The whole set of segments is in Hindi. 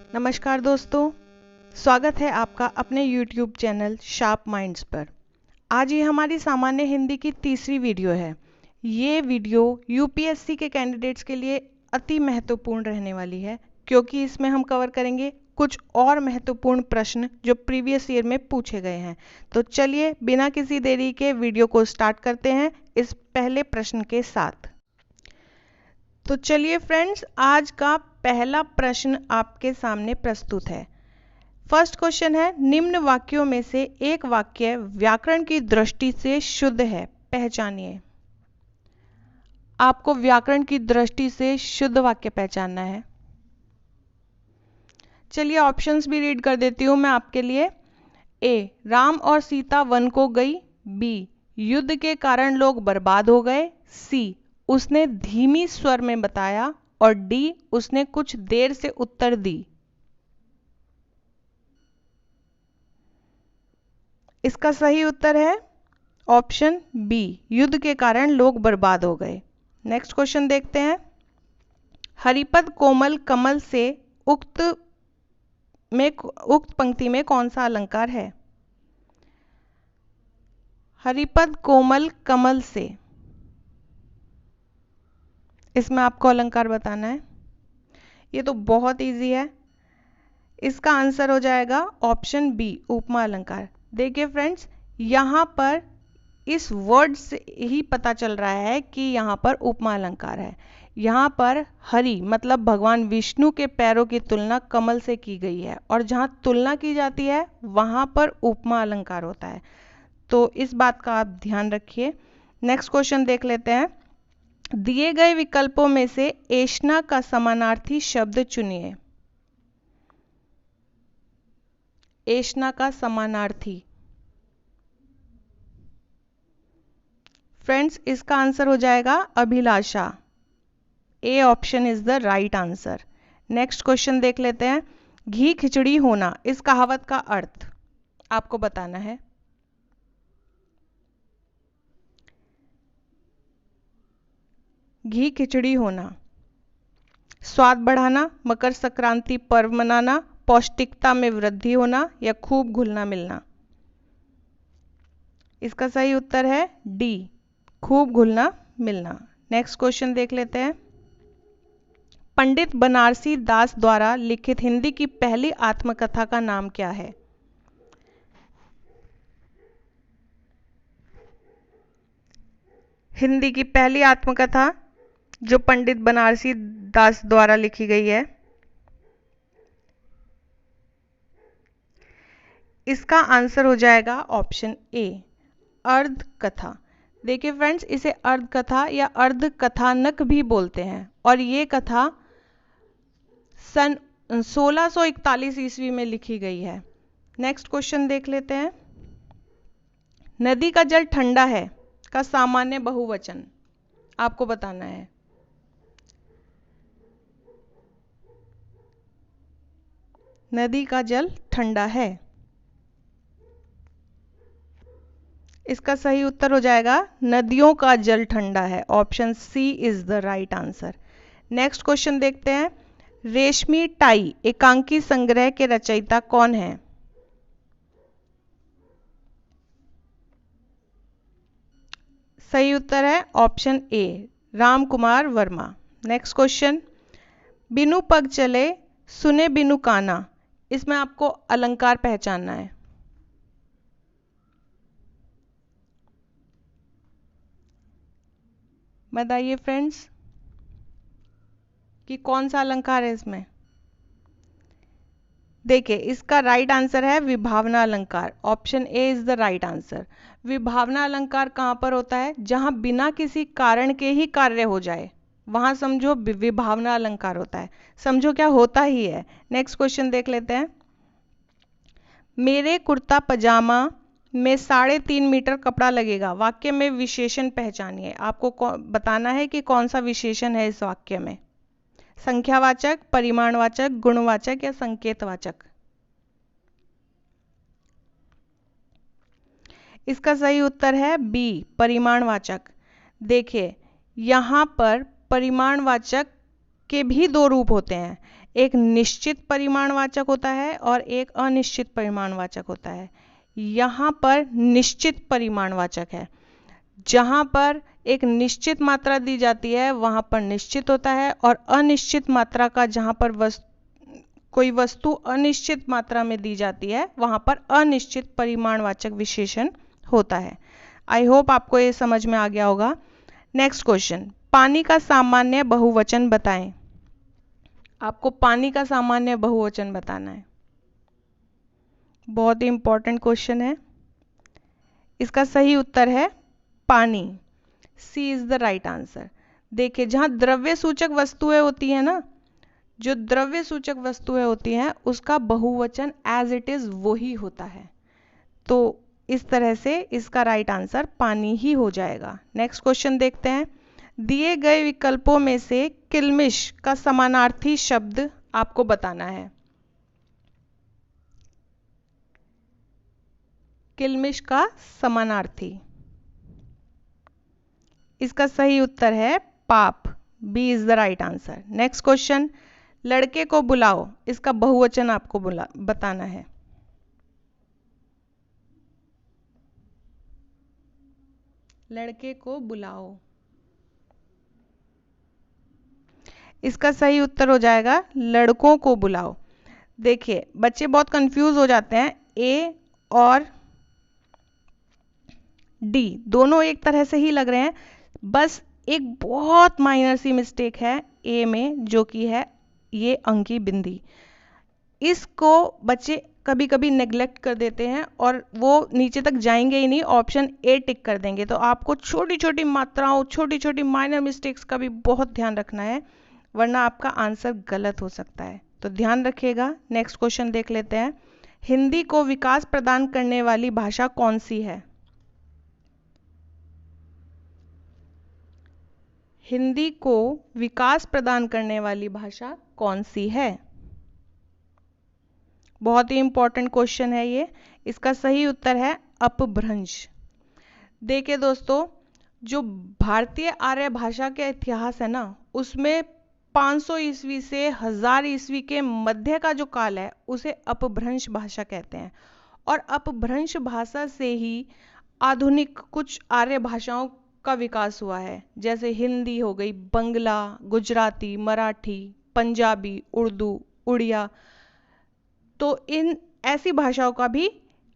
नमस्कार दोस्तों, स्वागत है आपका अपने YouTube चैनल शार्प माइंड्स पर। आज ये हमारी सामान्य हिंदी की तीसरी वीडियो है। ये वीडियो यूपीएससी के कैंडिडेट्स के लिए अति महत्वपूर्ण रहने वाली है, क्योंकि इसमें हम कवर करेंगे कुछ और महत्वपूर्ण प्रश्न जो प्रीवियस ईयर में पूछे गए हैं। तो चलिए बिना किसी देरी के वीडियो को स्टार्ट करते हैं इस पहले प्रश्न के साथ। तो चलिए फ्रेंड्स, आज का पहला प्रश्न आपके सामने प्रस्तुत है। फर्स्ट क्वेश्चन है, निम्न वाक्यों में से एक वाक्य व्याकरण की दृष्टि से शुद्ध है, पहचानिए। आपको व्याकरण की दृष्टि से शुद्ध वाक्य पहचानना है। चलिए ऑप्शंस भी रीड कर देती हूं मैं आपके लिए। ए, राम और सीता वन को गई। बी, युद्ध के कारण लोग बर्बाद हो गए। सी, उसने धीमी स्वर में बताया। और डी, उसने कुछ देर से उत्तर दी। इसका सही उत्तर है ऑप्शन बी, युद्ध के कारण लोग बर्बाद हो गए। नेक्स्ट क्वेश्चन देखते हैं। हरिपद कोमल कमल से उक्त पंक्ति में कौन सा अलंकार है? हरिपद कोमल कमल से, इसमें आपको अलंकार बताना है। ये तो बहुत इजी है। इसका आंसर हो जाएगा ऑप्शन बी, उपमा अलंकार। देखिए फ्रेंड्स, यहाँ पर इस वर्ड से ही पता चल रहा है कि यहाँ पर उपमा अलंकार है। यहाँ पर हरि मतलब भगवान विष्णु के पैरों की तुलना कमल से की गई है, और जहाँ तुलना की जाती है वहाँ पर उपमा अलंकार होता है। तो इस बात का आप ध्यान रखिए। नेक्स्ट क्वेश्चन देख लेते हैं। दिए गए विकल्पों में से ऐष्णा का समानार्थी शब्द चुनिए। ऐष्णा का समानार्थी, फ्रेंड्स इसका आंसर हो जाएगा अभिलाषा। A option is the right answer. Next question देख लेते हैं। घी खिचड़ी होना, इस कहावत का अर्थ आपको बताना है। घी खिचड़ी होना, स्वाद बढ़ाना, मकर संक्रांति पर्व मनाना, पौष्टिकता में वृद्धि होना, या खूब घुलना मिलना। इसका सही उत्तर है डी, खूब घुलना मिलना। नेक्स्ट क्वेश्चन देख लेते हैं। पंडित बनारसी दास द्वारा लिखित हिंदी की पहली आत्मकथा का नाम क्या है? हिंदी की पहली आत्मकथा जो पंडित बनारसी दास द्वारा लिखी गई है, इसका आंसर हो जाएगा ऑप्शन ए, अर्ध कथा। देखिए फ्रेंड्स, इसे अर्ध कथा या अर्ध कथानक भी बोलते हैं, और ये कथा सन 1641 ईस्वी में लिखी गई है। नेक्स्ट क्वेश्चन देख लेते हैं। नदी का जल ठंडा है का सामान्य बहुवचन आपको बताना है। नदी का जल ठंडा है, इसका सही उत्तर हो जाएगा नदियों का जल ठंडा है। Option C is the right answer. Next question देखते हैं। रेशमी टाई एकांकी संग्रह के रचयिता कौन है? सही उत्तर है option A, Ram Kumar Verma. Next question. बिनु पग चले सुने बिनु काना, इसमें आपको अलंकार पहचानना है। बताइए फ्रेंड्स कि कौन सा अलंकार है इसमें। देखिए, इसका राइट आंसर है विभावना अलंकार। Option A is the right answer. विभावना अलंकार कहाँ पर होता है? जहाँ बिना किसी कारण के ही कार्य हो जाए, वहां समझो विभावना अलंकार होता है। समझो क्या होता ही है। नेक्स्ट क्वेश्चन देख लेते हैं। मेरे कुर्ता पजामा में 3.5 मीटर कपड़ा लगेगा, वाक्य में विशेषण पहचानिए। आपको बताना है कि कौन सा विशेषण है इस वाक्य में। संख्यावाचक, परिमाणवाचक, गुणवाचक या संकेतवाचक। इसका सही उत्तर है बी, परिमाणवाचक। देखिए, यहाँ पर परिमाणवाचक के भी दो रूप होते हैं। एक निश्चित परिमाणवाचक होता है और एक अनिश्चित परिमाणवाचक होता है। यहाँ पर निश्चित परिमाणवाचक है। जहाँ पर एक निश्चित मात्रा दी जाती है वहाँ पर निश्चित होता है, और अनिश्चित मात्रा का जहाँ पर कोई वस्तु अनिश्चित मात्रा में दी जाती है वहाँ पर अनिश्चित परिमाणवाचक विशेषण होता है। आई होप आपको ये समझ में आ गया होगा। नेक्स्ट क्वेश्चन, पानी का सामान्य बहुवचन बताएं। आपको पानी का सामान्य बहुवचन बताना है। बहुत ही इंपॉर्टेंट क्वेश्चन है। इसका सही उत्तर है पानी। सी इज द राइट आंसर। देखिए, जहाँ द्रव्य सूचक वस्तुएं होती हैं ना, जो द्रव्य सूचक वस्तुएं होती हैं उसका बहुवचन एज इट इज वही होता है। तो इस तरह से इसका राइट आंसर पानी ही हो जाएगा। नेक्स्ट क्वेश्चन देखते हैं। दिए गए विकल्पों में से किल्मिश का समानार्थी शब्द आपको बताना है। किल्मिश का समानार्थी, इसका सही उत्तर है पाप। B is the right answer. Next question, लड़के को बुलाओ, इसका बहुवचन आपको बताना है। लड़के को बुलाओ, इसका सही उत्तर हो जाएगा लड़कों को बुलाओ। देखिए, बच्चे बहुत कंफ्यूज हो जाते हैं। ए और डी दोनों एक तरह से ही लग रहे हैं, बस एक बहुत माइनर सी मिस्टेक है ए में, जो कि है ये अंकी बिंदी। इसको बच्चे कभी कभी नेग्लेक्ट कर देते हैं और वो नीचे तक जाएंगे ही नहीं, ऑप्शन ए टिक कर देंगे। तो आपको छोटी छोटी मात्राओं, छोटी छोटी माइनर मिस्टेक्स का भी बहुत ध्यान रखना है, वरना आपका आंसर गलत हो सकता है। तो ध्यान रखिएगा। नेक्स्ट क्वेश्चन देख लेते हैं। हिंदी को विकास प्रदान करने वाली भाषा कौन सी है? हिंदी को विकास प्रदान करने वाली भाषा कौन सी है? बहुत ही इंपॉर्टेंट क्वेश्चन है ये। इसका सही उत्तर है अपभ्रंश। देखिए दोस्तों, जो भारतीय आर्य भाषा के इतिहास है ना, उसमें 500 ईस्वी से 1000 ईस्वी के मध्य का जो काल है उसे अपभ्रंश भाषा कहते हैं। और अपभ्रंश भाषा से ही आधुनिक कुछ आर्य भाषाओं का विकास हुआ है, जैसे हिंदी हो गई, बंगला, गुजराती, मराठी, पंजाबी, उर्दू, उड़िया। तो इन ऐसी भाषाओं का भी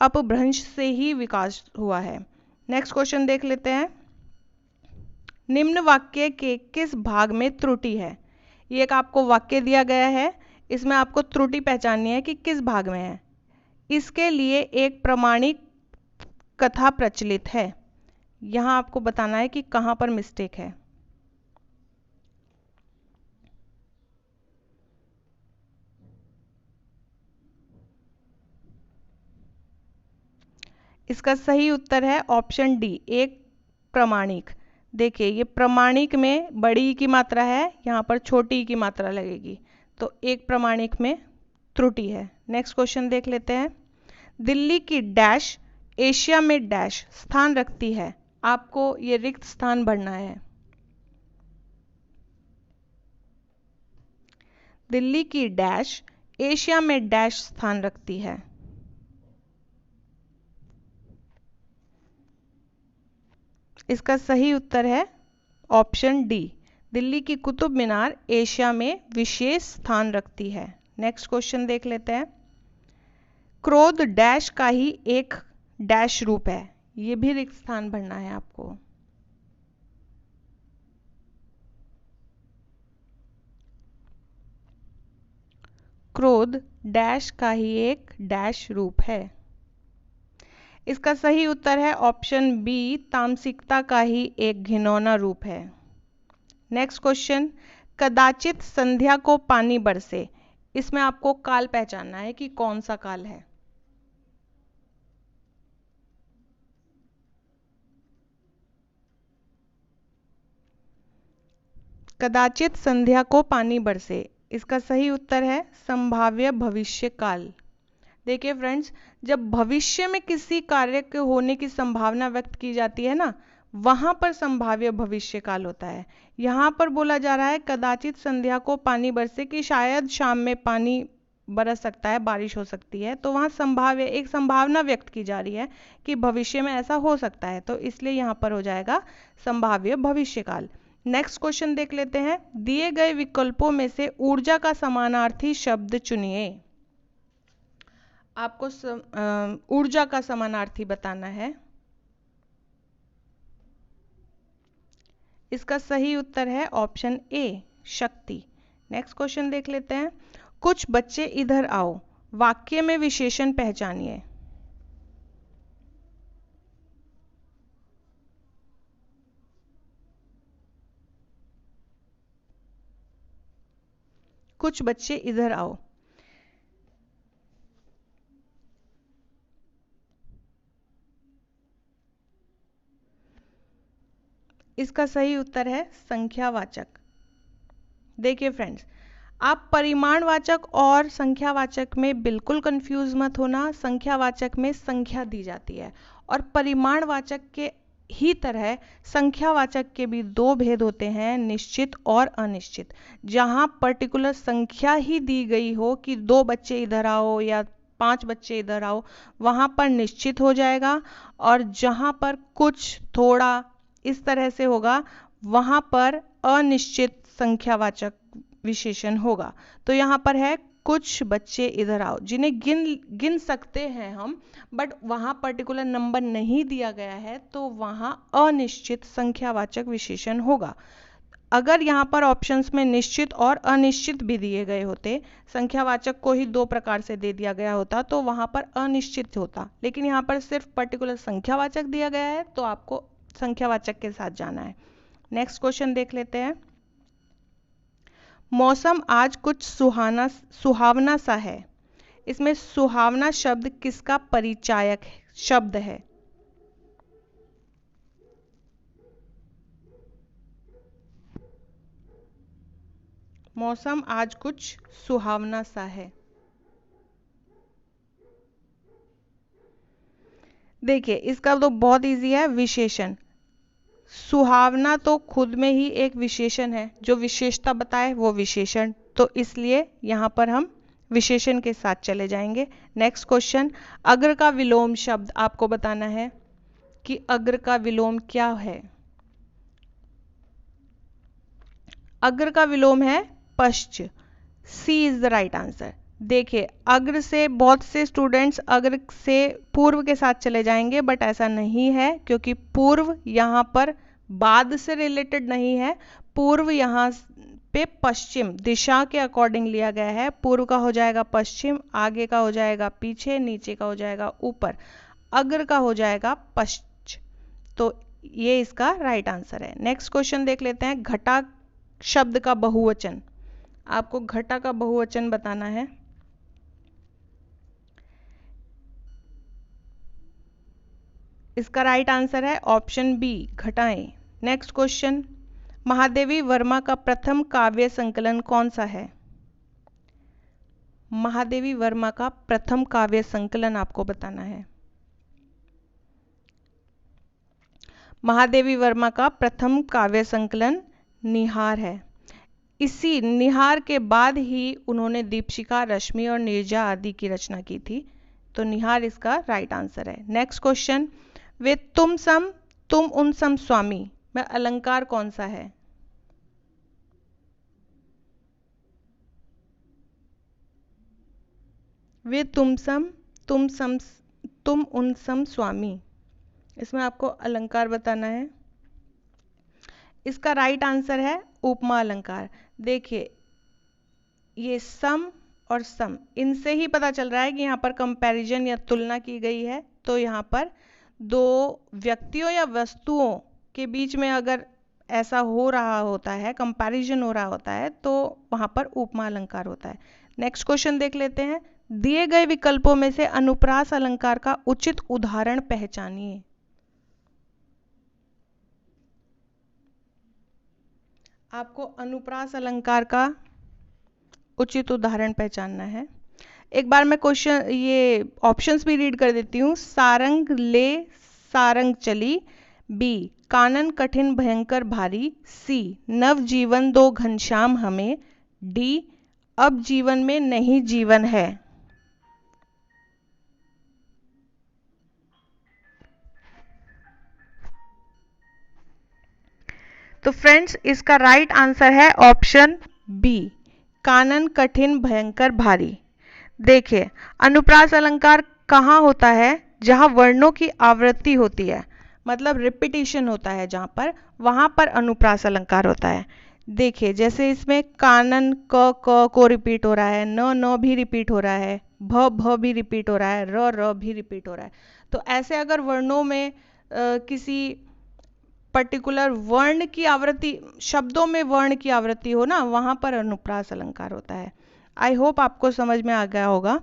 अपभ्रंश से ही विकास हुआ है। नेक्स्ट क्वेश्चन देख लेते हैं। निम्न वाक्य के किस भाग में त्रुटि है? ये एक आपको वाक्य दिया गया है, इसमें आपको त्रुटि पहचाननी है कि किस भाग में है। इसके लिए एक प्रमाणिक कथा प्रचलित है। यहाँ आपको बताना है कि कहाँ पर मिस्टेक है। इसका सही उत्तर है ऑप्शन डी, एक प्रमाणिक। देखिए, ये प्रमाणिक में बड़ी की मात्रा है, यहाँ पर छोटी की मात्रा लगेगी, तो एक प्रमाणिक में त्रुटि है। नेक्स्ट क्वेश्चन देख लेते हैं। दिल्ली की डैश एशिया में डैश स्थान रखती है। आपको ये रिक्त स्थान भरना है। दिल्ली की डैश एशिया में डैश स्थान रखती है। इसका सही उत्तर है ऑप्शन डी, दिल्ली की कुतुब मीनार एशिया में विशेष स्थान रखती है। नेक्स्ट क्वेश्चन देख लेते हैं। क्रोध डैश का ही एक डैश रूप है। ये भी रिक्त स्थान भरना है आपको। क्रोध डैश का ही एक डैश रूप है। इसका सही उत्तर है ऑप्शन बी, तामसिकता का ही एक घिनौना रूप है। Next question. कदाचित संध्या को पानी बरसे, इसमें आपको काल पहचानना है कि कौन सा काल है। कदाचित संध्या को पानी बरसे, इसका सही उत्तर है संभाव्य भविष्य काल। देखिए फ्रेंड्स, जब भविष्य में किसी कार्य के होने की संभावना व्यक्त की जाती है ना, वहां पर संभाव्य भविष्य काल होता है। यहाँ पर बोला जा रहा है कदाचित संध्या को पानी बरसे, कि शायद शाम में पानी बरस सकता है, बारिश हो सकती है। तो वहाँ संभाव्य, एक संभावना व्यक्त की जा रही है कि भविष्य में ऐसा हो सकता है, तो इसलिए यहाँ पर हो जाएगा संभाव्य भविष्यकाल। नेक्स्ट क्वेश्चन देख लेते हैं। दिए गए विकल्पों में से ऊर्जा का समानार्थी शब्द चुनिए। आपको ऊर्जा का समानार्थी बताना है। इसका सही उत्तर है ऑप्शन ए, शक्ति। नेक्स्ट क्वेश्चन देख लेते हैं। कुछ बच्चे इधर आओ, वाक्य में विशेषण पहचानिए। कुछ बच्चे इधर आओ, इसका सही उत्तर है संख्यावाचक। देखिए फ्रेंड्स, आप परिमाणवाचक और संख्यावाचक में बिल्कुल कंफ्यूज मत होना। संख्यावाचक में संख्या दी जाती है और परिमाणवाचक के ही तरह संख्यावाचक के भी दो भेद होते हैं, निश्चित और अनिश्चित। जहां पर्टिकुलर संख्या ही दी गई हो कि 2 बच्चे इधर आओ या 5 बच्चे इधर आओ, वहां पर निश्चित हो जाएगा। और जहां पर कुछ थोड़ा इस तरह से होगा, वहां पर अनिश्चित संख्यावाचक विशेषण होगा। तो यहाँ पर है कुछ बच्चे इधर आओ, जिन्हें गिन सकते हैं हम, बट वहां पर्टिकुलर नंबर नहीं दिया गया है, तो वहां अनिश्चित संख्यावाचक विशेषण होगा। अगर यहाँ पर ऑप्शंस में निश्चित और अनिश्चित भी दिए गए होते, संख्यावाचक को ही 2 प्रकार से दे दिया गया होता, तो वहां पर अनिश्चित होता। लेकिन यहाँ पर सिर्फ पर्टिकुलर संख्यावाचक दिया गया है, तो आपको संख्यावाचक के साथ जाना है। नेक्स्ट क्वेश्चन देख लेते हैं। मौसम आज कुछ सुहावना सा है। इसमें सुहावना शब्द किसका परिचायक शब्द है? मौसम आज कुछ सुहावना सा है। देखिए, इसका तो बहुत इजी है, विशेषण। सुहावना तो खुद में ही एक विशेषण है, जो विशेषता बताए वो विशेषण, तो इसलिए यहाँ पर हम विशेषण के साथ चले जाएंगे। नेक्स्ट क्वेश्चन, अग्र का विलोम शब्द आपको बताना है कि अग्र का विलोम क्या है। अग्र का विलोम है पश्च। सी इज द राइट आंसर। देखिए, अग्र से बहुत से स्टूडेंट्स अग्र से पूर्व के साथ चले जाएंगे, बट ऐसा नहीं है, क्योंकि पूर्व यहाँ पर बाद से रिलेटेड नहीं है। पूर्व यहाँ पे पश्चिम दिशा के अकॉर्डिंग लिया गया है। पूर्व का हो जाएगा पश्चिम, आगे का हो जाएगा पीछे, नीचे का हो जाएगा ऊपर, अग्र का हो जाएगा पश्च। तो ये इसका राइट आंसर है। नेक्स्ट क्वेश्चन देख लेते हैं। घटा शब्द का बहुवचन, आपको घटा का बहुवचन बताना है। इसका राइट आंसर है ऑप्शन बी, घटाएं। नेक्स्ट क्वेश्चन, महादेवी वर्मा का प्रथम काव्य संकलन कौन सा है? महादेवी वर्मा का प्रथम काव्य संकलन आपको बताना है। महादेवी वर्मा का प्रथम काव्य संकलन निहार है। इसी निहार के बाद ही उन्होंने दीपशिखा, रश्मि और नीरजा आदि की रचना की थी। तो निहार इसका राइट आंसर है। नेक्स्ट क्वेश्चन, वे तुम सम तुम उन सम स्वामी में अलंकार कौन सा है? वे तुम सम तुम उन सम स्वामी, इसमें आपको अलंकार बताना है। इसका राइट आंसर है उपमा अलंकार। देखिए, ये सम और सम, इनसे ही पता चल रहा है कि यहाँ पर कंपैरिजन या तुलना की गई है। तो यहाँ पर दो व्यक्तियों या वस्तुओं के बीच में अगर ऐसा हो रहा होता है, कंपैरिजन हो रहा होता है, तो वहाँ पर उपमा अलंकार होता है। नेक्स्ट क्वेश्चन देख लेते हैं। दिए गए विकल्पों में से अनुप्रास अलंकार का उचित उदाहरण पहचानिए। आपको अनुप्रास अलंकार का उचित उदाहरण पहचानना है। एक बार मैं क्वेश्चन ये ऑप्शंस भी रीड कर देती हूँ। सारंग ले सारंग चली, बी कानन कठिन भयंकर भारी, सी नव जीवन दो घनश्याम हमें, डी अब जीवन में नहीं जीवन है। तो फ्रेंड्स, इसका राइट आंसर है ऑप्शन बी, कानन कठिन भयंकर भारी। देखिए, अनुप्रास अलंकार कहाँ होता है? जहां वर्णों की आवृत्ति होती है, मतलब रिपीटिशन होता है जहां पर, वहां पर अनुप्रास अलंकार होता है। देखिए, जैसे इसमें कानन क को रिपीट हो रहा है, न भी रिपीट हो रहा है, भ भी रिपीट हो रहा है, र भी रिपीट हो रहा है। तो ऐसे अगर वर्णों में किसी पर्टिकुलर वर्ण की आवृत्ति, शब्दों में वर्ण की आवृत्ति हो ना, वहां पर अनुप्रास अलंकार होता है। आई होप आपको समझ में आ गया होगा।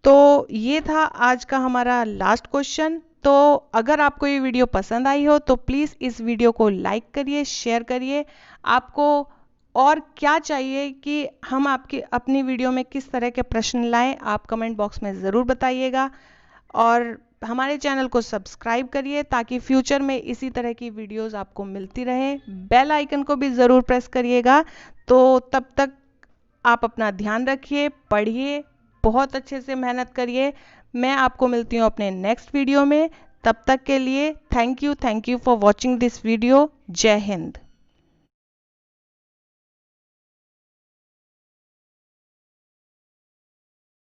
तो ये था आज का हमारा लास्ट क्वेश्चन। तो अगर आपको ये वीडियो पसंद आई हो तो प्लीज़ इस वीडियो को लाइक करिए, शेयर करिए। आपको और क्या चाहिए कि हम आपकी अपनी वीडियो में किस तरह के प्रश्न लाएं, आप कमेंट बॉक्स में ज़रूर बताइएगा। और हमारे चैनल को सब्सक्राइब करिए ताकि फ्यूचर में इसी तरह की वीडियोस आपको मिलती रहे। बेल आइकन को भी ज़रूर प्रेस करिएगा। तो तब तक आप अपना ध्यान रखिए, पढ़िए, बहुत अच्छे से मेहनत करिए। मैं आपको मिलती हूँ अपने नेक्स्ट वीडियो में। तब तक के लिए thank you for watching this video. जय हिंद।